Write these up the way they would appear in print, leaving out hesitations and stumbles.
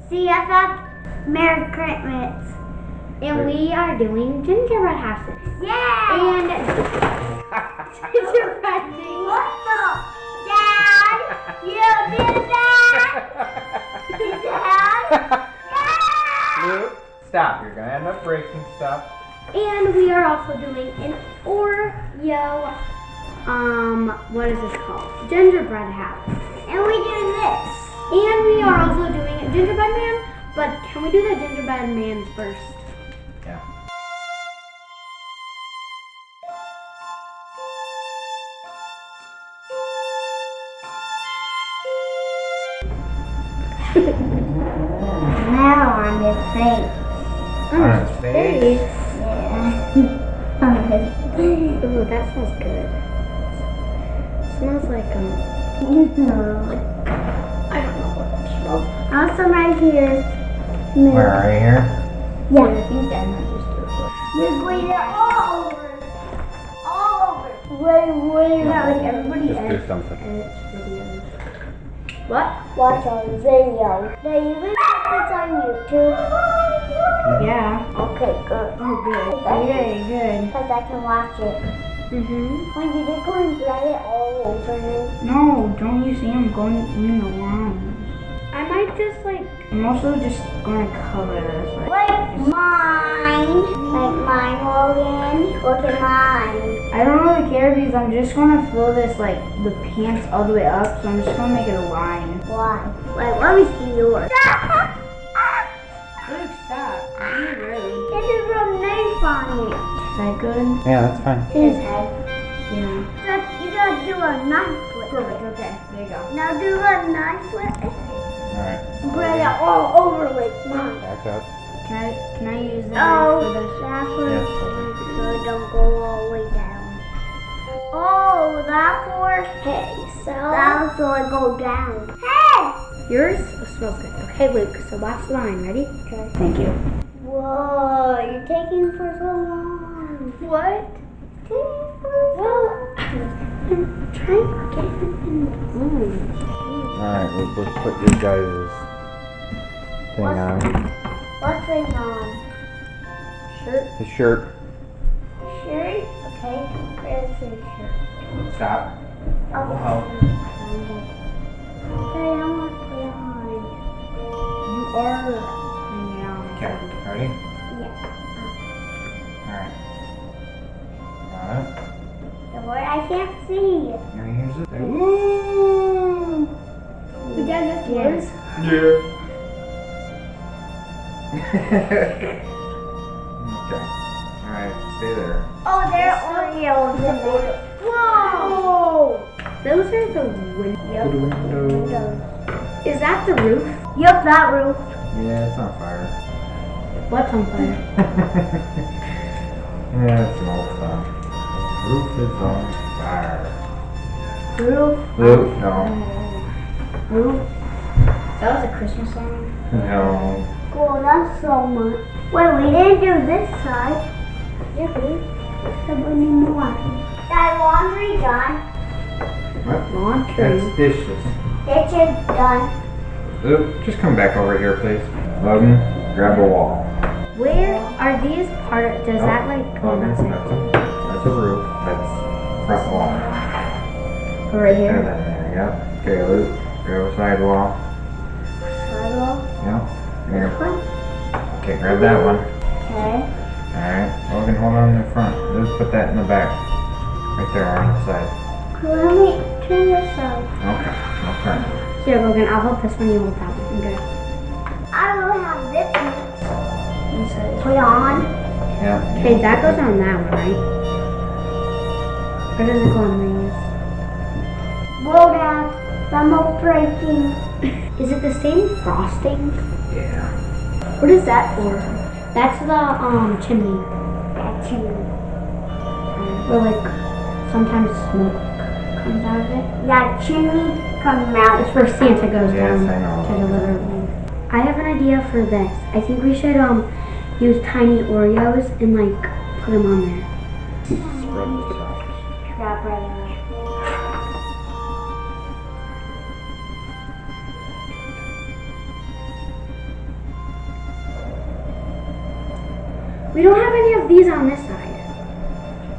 See, I thought Merry Christmas. And we are doing gingerbread houses. Yeah! And gingerbread thing. What the? Dad, you did that? Dad? Luke, stop. You're going to end up breaking stuff. And we are also doing an Oreo, what is this called? Gingerbread house. And we do this. And we are also doing a gingerbread man, but can we do the gingerbread man first? Yeah. Now on his face. On his face? Yeah. On his face. Ooh, that smells good. Smells like, No. I don't know what it smells. Also right here. Where are you here? Yeah. I think that might just do it. You're going to all over. All over. Wait, like everybody Just do else. something. Edit videos. What? Watch our video. They even put this on YouTube. Yeah. Okay, good. Oh, good. Good. Because I can watch it. Mm-hmm. When you did go and spread it all over him. No, don't you see I'm going in the lines? I might just I'm also just going to color this. Like mine. Like mine, Logan. Look at mine. I don't really care because I'm just going to fill this, the pants all the way up, so I'm just going to make it a line. Why? Wait, let me see yours. Luke, stop. You're rude. It is a knife on it. Is that good? Yeah, that's fine. His head. Yeah. So you gotta do a knife with Perfect, it. okay. There you go. Now do a knife with it. Alright. Spread it all over with mine. Back up. Can I use that Oh, for this? that's what Yes, it okay. is, so it don't go all the way down. Oh, that's for hey, so that's so it go down. Hey! yours smells good. Okay, Luke, so watch the line. Ready? Okay. Thank you. Whoa, you're taking for so long. What? Taking for so long. I'm trying to get it in the room. Alright, let's put your guys' thing on. What's thing on? Shirt. The shirt. Shirt? Okay, where's your shirt? Stop. Oh, Oh. Hey, I want to put it on. You are hanging out. Okay, ready? Yeah. Alright. Got it? The word I can't see. Now here's it. Woo! We done this Yes. Yeah. Okay. Alright, stay there. Oh, there are Oreos in there. Whoa! Those are the windows. Good window. Is that the roof? Yup, that roof. Yeah, it's on fire. What's on fire? Yeah, it's an old stuff. Roof is on fire. Roof. Luke, no. Roof. That was a Christmas song. No. Cool, that's so much. Wait, we didn't do this side. Did we? So we need more. That laundry done. What? Laundry. That's dishes. Dishes done. Luke, just come back over here, please. Logan, grab a wall. Where are these part? Does that Logan, that's it. that's a roof. That's front wall. Right There, here? there, yep. Okay, Luke, grab a side wall. Sidewalk. Yep. Here. Okay, grab that one. Okay. Alright, Logan, hold on in the front. Luke, put that in the back. Right there on the side. Let me turn this side. Okay, okay. Here, Logan, I'll hold this one, you hold that one. Okay. I will have this one. Put on. Yeah. Okay, that goes on that one, right? Or does it go on these? Whoa, Dad. I'm all breaking. Is it the same frosting? Yeah. What is that for? That's the chimney. That chimney. Where sometimes smoke comes out of it. That chimney comes out. It's where Santa goes Yes, down I know. to deliver them. I have an idea for this. I think we should use tiny Oreos and put them on there. Spread this out. Crap right away. We don't have any of these on this side.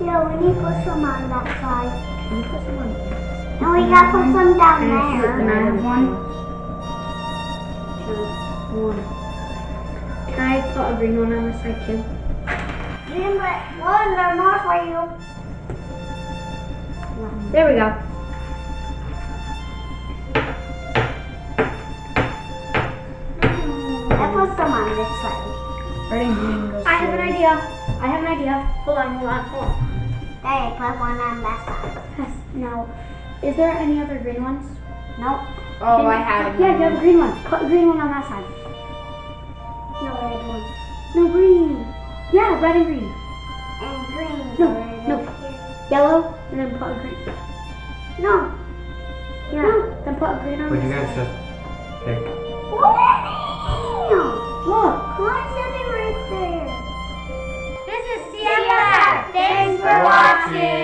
Yeah, we need to put some on that side. Can we put some on here? And we gotta put some down Can I there. have one? One. Can I put a green one on this side too? Gingerbread, one, there's more for you. There we go. I put some on this side. Red and green goes I have an together. idea. I have an idea. Hold on. There, put one on that side. Yes. Now, is there any other green ones? Nope. Oh, I have Yeah, you have a green one. Put a green one on that side. No red one. No, green. Yeah, red and green. And green. No, red no. over here. Yellow, and then put a green. No. Yeah, No. then put a green on Would you this guys side. just take? Look. Why is it right there? This is Thanks for watching.